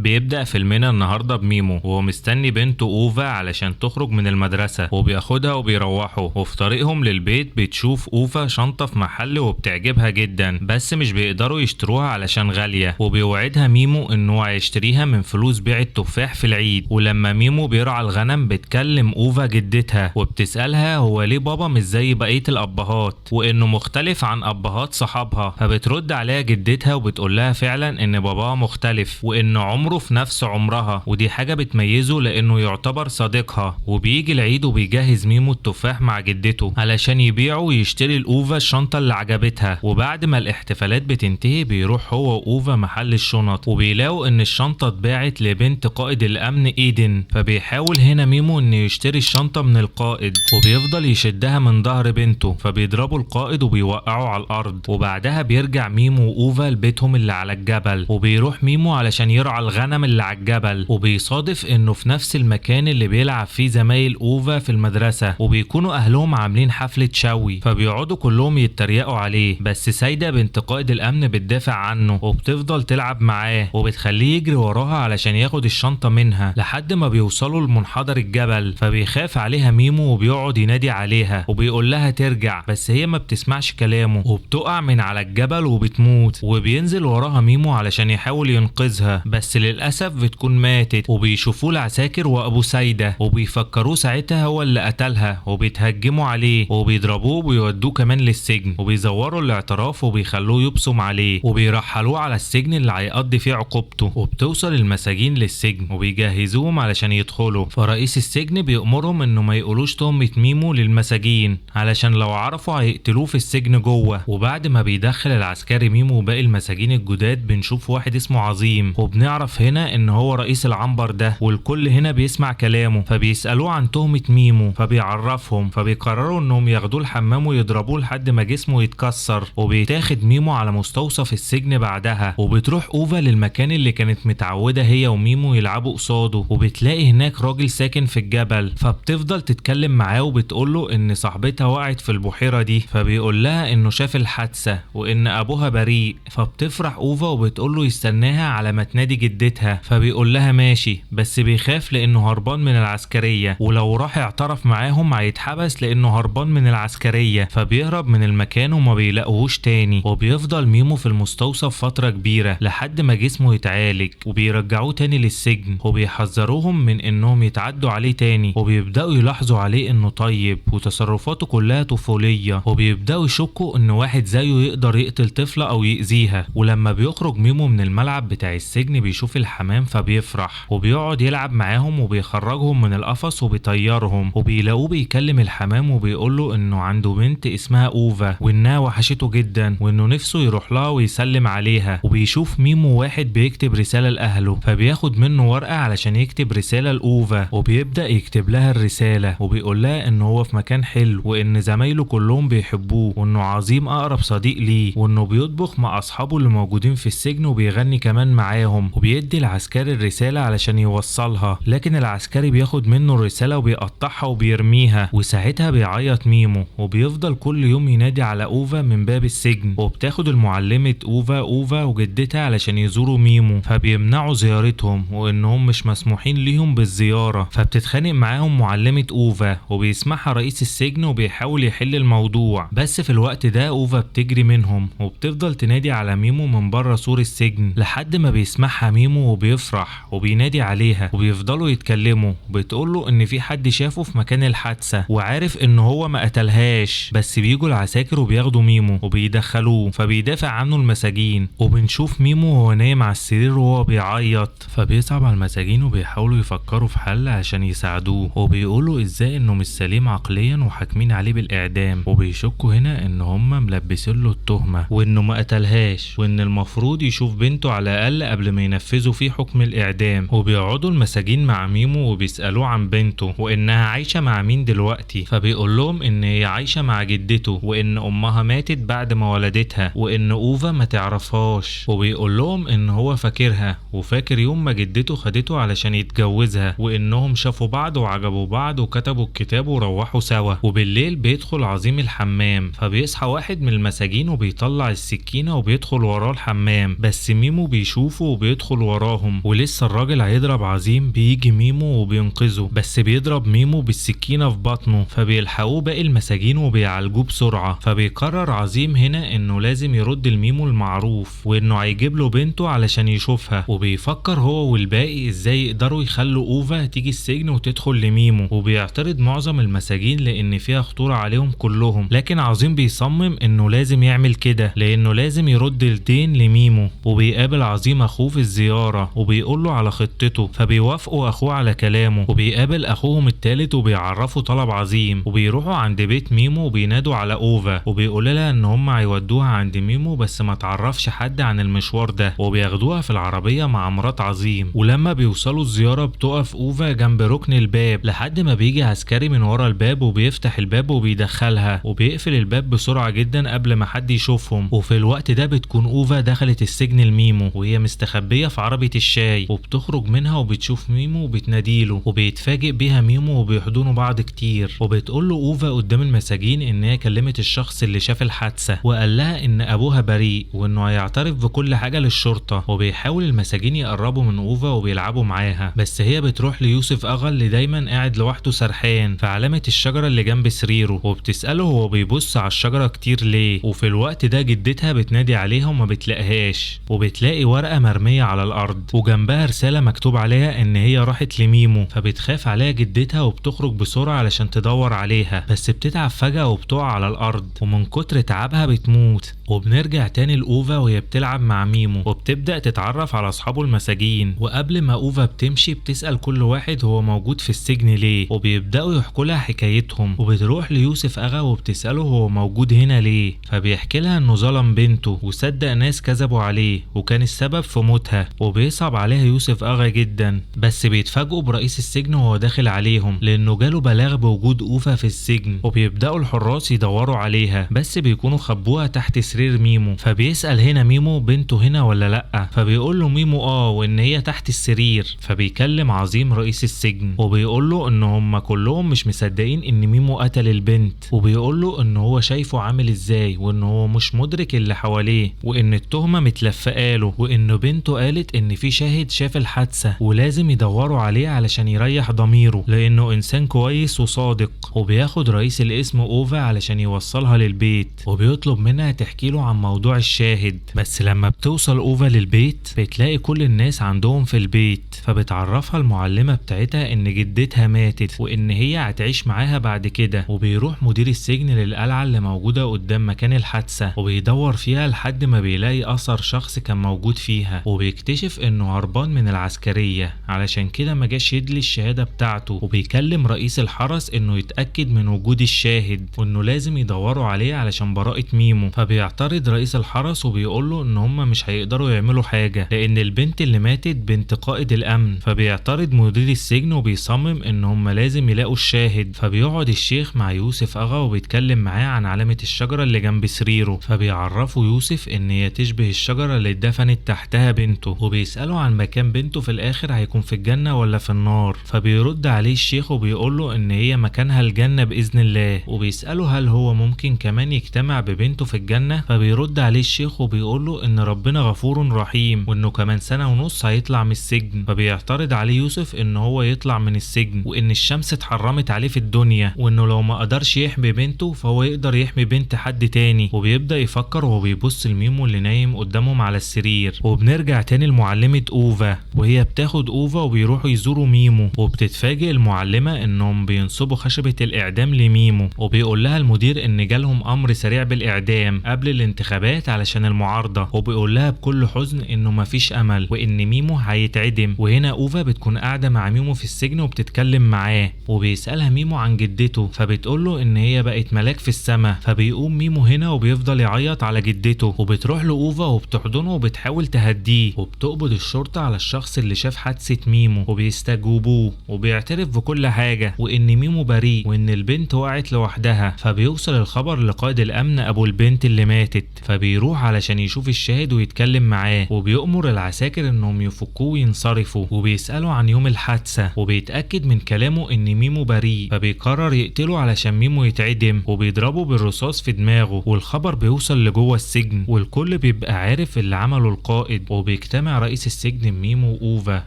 بيبدأ فيلمنا النهاردة بميمو وهو مستني بنته أوفا علشان تخرج من المدرسة وبياخدها وبيروحوا، وفي طريقهم للبيت بتشوف أوفا شنطة في محل وبتعجبها جدا بس مش بيقدروا يشتروها علشان غالية، وبيوعدها ميمو انه هيشتريها من فلوس بيع التفاح في العيد. ولما ميمو بيرعى الغنم بتكلم أوفا جدتها وبتسألها هو ليه بابا مش زي بقية الأبهات وانه مختلف عن أبهات صحابها، فبترد عليها جدتها وبتقولها فعلا ان باباها مختلف وانه عمره في نفس عمرها، ودي حاجة بتميزه لانه يعتبر صديقها. وبيجي العيد وبيجهز ميمو التفاح مع جدته علشان يبيعه ويشتري الأوفا الشنطة اللي عجبتها. وبعد ما الاحتفالات بتنتهي بيروح هو وأوفا محل الشنط وبيلاقوا ان الشنطة اتباعت لبنت قائد الامن ايدن، فبيحاول هنا ميمو انه يشتري الشنطة من القائد وبيفضل يشدها من ظهر بنته، فبيضربوا القائد وبيوقعوا على الارض. وبعدها بيرجع ميمو وأوفا لبيتهم اللي على الجبل، وبيروح ميمو علشان يرعى الغنم اللي على الجبل، وبيصادف انه في نفس المكان اللي بيلعب فيه زمايل أوفا في المدرسة وبيكونوا اهلهم عاملين حفلة شوي، فبيقعدوا كلهم يتريقوا عليه. بس سايدة بنت قائد الامن بتدافع عنه وبتفضل تلعب معاه وبتخليه يجري وراها علشان ياخد الشنطة منها لحد ما بيوصلوا لمنحدر الجبل، فبيخاف عليها ميمو وبيقعد ينادي عليها وبيقول لها ترجع بس هي ما بتسمعش كلامه وبتقع من على الجبل وبتموت. وبينزل وراها ميمو علشان يحاول ينقذها بس للأسف بتكون ماتت، وبيشوفوه العساكر وأبو سايدة وبيفكروه ساعتها هو اللي قتلها وبيتهجموا عليه وبيضربوه وبيودوه كمان للسجن وبيزوروا الاعتراف وبيخلوه يبصم عليه وبيرحلوه على السجن اللي هيقضي فيه عقوبته. وبتوصل المساجين للسجن وبيجهزوهم علشان يدخلوا، فرئيس السجن بيأمرهم انه ما يقولوش تهمة ميمو للمساجين علشان لو عرفوا هيقتلوه في السجن جوه. وبعد ما بيدخل العسكري ميمو وباقي المساجين الجداد بنشوف واحد اسمه عظيم وبنعرف هنا ان هو رئيس العنبر ده، والكل هنا بيسمع كلامه فبيسألوه عن تهمة ميمو فبيعرفهم، فبيقرروا انهم ياخدوه الحمام ويضربوه لحد ما جسمه يتكسر. وبيتاخد ميمو على مستوصف السجن بعدها، وبتروح أوفا للمكان اللي كانت متعودة هي وميمو يلعبوا قصاده وبتلاقي هناك راجل ساكن في الجبل، فبتفضل تتكلم معاه وبتقوله ان صاحبتها وقعت في البحيرة دي، فبيقول لها انه شاف الحادثة وان ابوها بريء. فبتفرح أوفا وبتقوله يستناها على ما تنادي جدتها، فبيقول لها ماشي بس بيخاف لانه هربان من العسكرية ولو راح اعترف معاهم هيتحبس لانه هربان من العسكرية، فبيهرب من المكان وما بيلاقوهوش تاني. وبيفضل ميمو في المستوصف فترة كبيرة لحد ما جسمه يتعالج وبيرجعوه تاني للسجن وبيحذروهم من انهم يتعدوا عليه تاني، وبيبدأوا يلاحظوا عليه انه طيب وتصرفاته كلها طفولية وبيبدأوا يشكوا ان واحد زيه يقدر يقتل طفلة او يأذيها. ولما بيخرج ميمو من الملعب بتاع السجن بيشوف الحمام فبيفرح وبيقعد يلعب معاهم وبيخرجهم من القفص وبيطيرهم، وبيلاقوه بيكلم الحمام وبيقوله انه عنده بنت اسمها أوفا وانها وحشته جدا وانه نفسه يروح لها ويسلم عليها. وبيشوف ميمو واحد بيكتب رسالة لأهله فبياخد منه ورقة علشان يكتب رسالة لأوفا وبيبدأ يكتب لها الرسالة وبيقول لها انه هو في مكان حلو وان زمايله كلهم بيحبوه وانه عظيم اقرب صديق ليه وانه بيطبخ مع اصحابه اللي موجودين في السجن وبيغني كمان معاهم. وبيدي العسكري الرسالة علشان يوصلها لكن العسكري بياخد منه الرسالة وبيقطعها وبيرميها، وساعتها بيعيط ميمو وبيفضل كل يوم ينادي على أوفا من باب السجن. وبتاخد المعلمة أوفا وجدتها علشان يزوروا ميمو فبيمنعوا زيارتهم وانهم مش مسموحين ليهم بالزيارة، فبتتخانق معاهم معلمة أوفا وبيسمعها رئيس السجن وبيحاول يحل الموضوع. بس في الوقت ده أوفا بتجري منهم وبتفضل تنادي على ميمو من بره سور السجن لحد ما بيسمعها ميمو وبيفرح وبينادي عليها وبيفضلوا يتكلموا وبتقوله ان في حد شافه في مكان الحادثة وعارف ان هو ما قتلهاش، بس بيجوا العساكر وبياخدوا ميمو وبيدخلوه فبيدافع عنه المساجين. وبنشوف ميمو وهو نايم على السرير وهو بيعيط، فبيصعب على المساجين وبيحاولوا يفكروا في حل عشان يساعدوه وبيقولوا ازاي انه مش سليم عقليا وحاكمين عليه بالاعدام، وبيشكوا هنا ان هم ملبسين له التهمة وانه ما قتلهاش وان المفروض يشوف بنته على الاقل قبل ما ينفذوا فيه حكم الاعدام. وبيقعدوا المساجين مع ميمو وبيسألوه عن بنته وانها عايشة مع مين دلوقتي، فبيقول لهم ان هي عايشة مع جدته وان امها ماتت بعد ما ولدتها وان أوفا ما تعرفهاش، وبيقول لهم ان هو فاكرها وفاكر يوم ما جدته خدته علشان يتجوزها وانهم شافوا بعض وعجبوا بعض وكتبوا الكتاب وروحوا سوا. وبالليل بيدخل عظيم الحمام فبيصحى واحد من المساجين وبيطلع السكينة وبيدخل وراه الحمام، بس ميمو بيشوفه وبيدخل وراه وراهم، ولسه الراجل هيضرب عظيم بيجي ميمو وبينقذه، بس بيضرب ميمو بالسكينة في بطنه، فبيلحقوه باقي المساجين وبيعالجوه بسرعة. فبيقرر عظيم هنا انه لازم يرد الميمو المعروف، وانه هيجيب له بنته علشان يشوفها، وبيفكر هو والباقي ازاي يقدروا يخلوا اوفا تيجي السجن وتدخل لميمو. وبيعترض معظم المساجين لان فيها خطورة عليهم كلهم، لكن عظيم بيصمم انه لازم يعمل كده لانه لازم يرد الدين لميمو. وبيقابل عظيم اخوه في الزيارة وبيقول له على خطته، فبيوافقوا اخوه على كلامه. وبيقابل اخوهم التالت وبيعرفوا طلب عظيم، وبيروحوا عند بيت ميمو وبينادوا على اوفا، وبيقول لها ان هم هيودوها عند ميمو بس ما تعرفش حد عن المشوار ده، وبياخدوها في العربية مع مرات عظيم. ولما بيوصلوا الزيارة بتقف اوفا جنب ركن الباب لحد ما بيجي عسكري من ورا الباب وبيفتح الباب وبيدخلها، وبيقفل الباب بسرعة جدا قبل ما حد يشوفهم. وفي الوقت ده بتكون اوفا دخلت السجن الميمو وهي مستخبية في عربية الشاي، وبتخرج منها وبتشوف ميمو وبتناديله، وبيتفاجئ بيها ميمو وبيحضنوا بعض كتير. وبتقول له اوفا قدام المساجين ان هي كلمت الشخص اللي شاف الحادثة وقال لها ان ابوها بريء وانه هيعترف بكل حاجة للشرطة. وبيحاول المساجين يقربوا من اوفا وبيلعبوا معاها، بس هي بتروح ليوسف اغا اللي دايما قاعد لوحده سرحان في علامة الشجرة اللي جنب سريره، وبتسأله هو بيبص على الشجرة كتير ليه. وفي الوقت ده جدتها بتنادي عليها وما بتلاقيهاش، وبتلاقي ورقة مرمية على الارض وجنبها رسالة مكتوب عليها ان هي راحت لميمو. فبتخاف عليها جدتها وبتخرج بسرعة علشان تدور عليها، بس بتتعب فجأة وبتقع على الارض، ومن كتر تعبها بتموت. وبنرجع تاني لأوفا وهي بتلعب مع ميمو وبتبدأ تتعرف على اصحابه المساجين. وقبل ما أوفا بتمشي بتسأل كل واحد هو موجود في السجن ليه، وبيبدأوا يحكوا لها حكايتهم. وبتروح ليوسف اغا وبتسأله هو موجود هنا ليه، فبيحكي لها انه ظلم بنته وصدق ناس كذبوا عليه وكان السبب في موتها. وبيصعب عليها يوسف اغا جدا، بس بيتفاجئوا برئيس السجن وهو داخل عليهم لانه جاله بلاغ بوجود اوفا في السجن. وبيبدأوا الحراس يدوروا عليها بس بيكونوا خبوها تحت سرير ميمو. فبيسأل هنا ميمو بنته هنا ولا لأ، فبيقول له ميمو وان هي تحت السرير. فبيكلم عظيم رئيس السجن وبيقول له ان هم كلهم مش مصدقين ان ميمو قتل البنت، وبيقول له ان هو شايفه عامل ازاي وان هو مش مدرك اللي حواليه، وان التهمة متلفقه له، وان بنته قالت ان في شاهد شاف الحادثة ولازم يدوروا عليه علشان يريح ضميره لانه انسان كويس وصادق. وبياخد رئيس القسم اوفا علشان يوصلها للبيت، وبيطلب منها تحكي له عن موضوع الشاهد. بس لما بتوصل اوفا للبيت بتلاقي كل الناس عندهم في البيت، فبتعرفها المعلمة بتاعتها ان جدتها ماتت وان هي هتعيش معاها بعد كده. وبيروح مدير السجن للقلعة اللي موجودة قدام مكان الحادثة وبيدور فيها لحد ما بيلاقي اثر شخص كان موجود فيها، وبيكتشف انه هربان من العسكرية علشان كده ما جاش يدلي الشهادة بتاعته. وبيكلم رئيس الحرس انه يتأكد من وجود الشاهد وانه لازم يدوروا عليه علشان براءة ميمو. فبيعترض رئيس الحرس وبيقول له ان هم مش هيقدروا يعملوا حاجة لان البنت اللي ماتت بنت قائد الامن. فبيعترض مدير السجن وبيصمم ان هم لازم يلاقوا الشاهد. فبيقعد الشيخ مع يوسف اغا وبيتكلم معاه عن علامة الشجرة اللي جنب سريره، فبيعرفوا يوسف ان هي تشبه الشجرة اللي اتدفنت تحتها بنته، وبيسأله عن مكان بنته في الاخر هيكون في الجنة ولا في النار. فبيرد عليه الشيخ وبيقول له ان هي مكانها الجنة باذن الله، وبيسأله هل هو ممكن كمان يجتمع ببنته في الجنة. فبيرد عليه الشيخ وبيقول له ان ربنا غفور رحيم وانه كمان سنة ونص هيطلع من السجن. فبيعترض عليه يوسف ان هو يطلع من السجن وان الشمس اتحرمت عليه في الدنيا، وانه لو ما قدرش يحمي بنته فهو يقدر يحمي بنت حد تاني. وبيبدأ يفكر وهو بيبص لميمو اللي نايم قدامهم على السرير. وبنرجع تاني لمعلمة اوفا وهي بتاخد اوفا وبيروحوا يزوروا ميمو، وبتتفاجئ المعلمة انهم بينصبوا خشبة الاعدام لميمو، وبيقول لها المدير ان جالهم امر سريع بالاعدام قبل الانتخابات علشان المعارضة، وبيقول لها بكل حزن انه مفيش امل وان ميمو هيتعدم. وهنا اوفا بتكون قاعدة مع ميمو في السجن وبتتكلم معاه، وبيسألها ميمو عن جدته فبتقول له ان هي بقت ملاك في السماء. فبيقوم ميمو هنا وبيفضل يعيط على جدته، وبتروح له اوفا وبتحضنه وبتحاول تهديه، وبتقبض الشرطة على الشخص اللي شاف حادثة ميمو وبيستجوبوه، وبيعترف بكل حاجة وان ميمو بريء وان البنت وقعت لوحدها. فبيوصل الخبر لقائد الامن ابو البنت اللي ماتت، فبيروح علشان يشوف الشاهد ويتكلم معاه، وبيأمر العساكر انهم يفكوه وينصرفوا، وبيسألوا عن يوم الحادثة وبيتأكد من كلامه ان ميمو بريء. فبيقرر يقتله علشان ميمو يتعدم، وبيضربه بالرصاص في دماغه. والخبر بيوصل لجوه السجن والكل بيبقى عارف اللي عمله القائد، وبيجتمع رئيس السجن ميمو وأوفا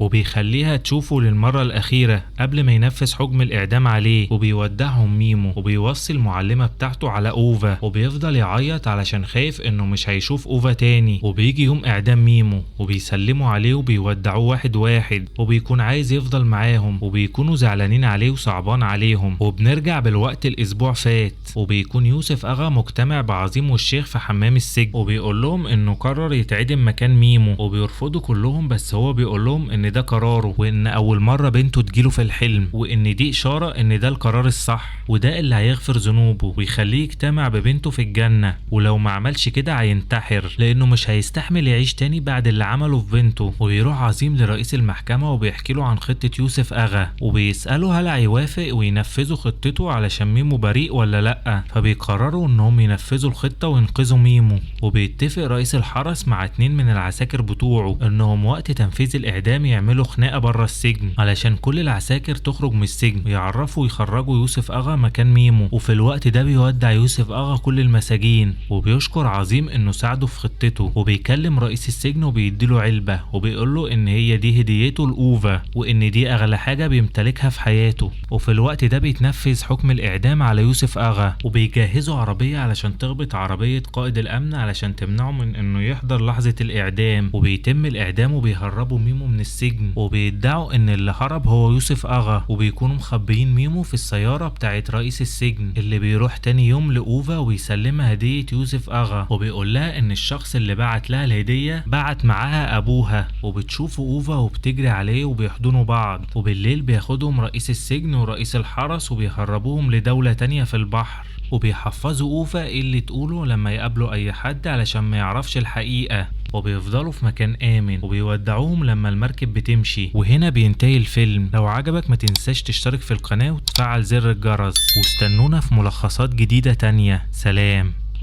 وبيخليها تشوفه للمرة الأخيرة قبل ما ينفذ حكم الإعدام عليه، وبيودعهم ميمو وبيوصي المعلمة بتاعته على أوفا، وبيفضل يعيط علشان خايف إنه مش هيشوف أوفا تاني. وبيجي يوم إعدام ميمو وبيسلموا عليه وبيودعوه واحد واحد، وبيكون عايز يفضل معاهم وبيكونوا زعلانين عليه وصعبان عليهم. وبنرجع بالوقت الأسبوع فات، وبيكون يوسف أغا مجتمع بعظيم والشيخ في حمام السجن، وبيقول لهم إنه قرر يتعدم مكان ميمو، وبيرفضوا كلهم بس هو بيقول لهم إن ده قراره، وإن أول مرة بنته تجيله في الحلم، وإن دي إشارة إن ده القرار الصح وده اللي هيغفر ذنوبه ويخليه يجتمع ببنته في الجنة، ولو ما عملش كده هينتحر لأنه مش هيستحمل يعيش تاني بعد اللي عمله في بنته. ويروح عظيم لرئيس المحكمة وبيحكي له عن خطة يوسف أغا، وبيسأله هل هيوافق وينفذوا خطته علشان ميمو بريء ولا لأ. فبيقرروا إنهم ينفذوا الخطة وينقذوا ميمو. وبيتفق رئيس الحرس مع 2 من العساكر بتوعه إنهم وقت تنفيذ الإعدام يعملوا خناقة بره السجن علشان كل العساكر تخرج من السجن ويعرفوا يخرجوا يوسف أغا مكان ميمو. وفي الوقت ده بيودع يوسف أغا كل المساجين، وبيشكر عظيم إنه ساعده في خطته، وبيكلم رئيس السجن وبيديله علبة وبيقوله إن هي دي هديته لأوفا، وإن دي أغلى حاجة بيمتلكها في حياته. وفي الوقت ده بيتنفذ حكم الإعدام على يوسف أغا، وبيجهزوا عربية علشان تخبط عربية قائد الأمن علشان تمنعه من إنه يحضر لحظة الإعدام. وبيتم الإعدام وبيهربوا ميمو من السجن، وبيدعوا إن اللي هرب هو يوسف أغا، وبيكونوا مخبيين ميمو في السيارة بتاعت رئيس السجن اللي بيروح تاني يوم لأوفا ويسلمها هدية يوسف أغا، وبيقول لها إن الشخص اللي بعت لها الهدية بعت معاها أبوها. وبتشوفوا أوفا وبتجري عليه وبيحضنوا بعض. وبالليل بياخدهم رئيس السجن ورئيس الحرس وبيهربوهم لدولة تانية في البحر، وبيحفظوا أوفا ايه اللي تقوله لما يقابلوا اي حد علشان ما يعرفش الحقيقة، وبيفضلوا في مكان آمن، وبيودعوهم لما المركب بتمشي. وهنا بينتهي الفيلم. لو عجبك ما تنساش تشترك في القناة وتفعل زر الجرس، واستنونا في ملخصات جديدة تانية. سلام.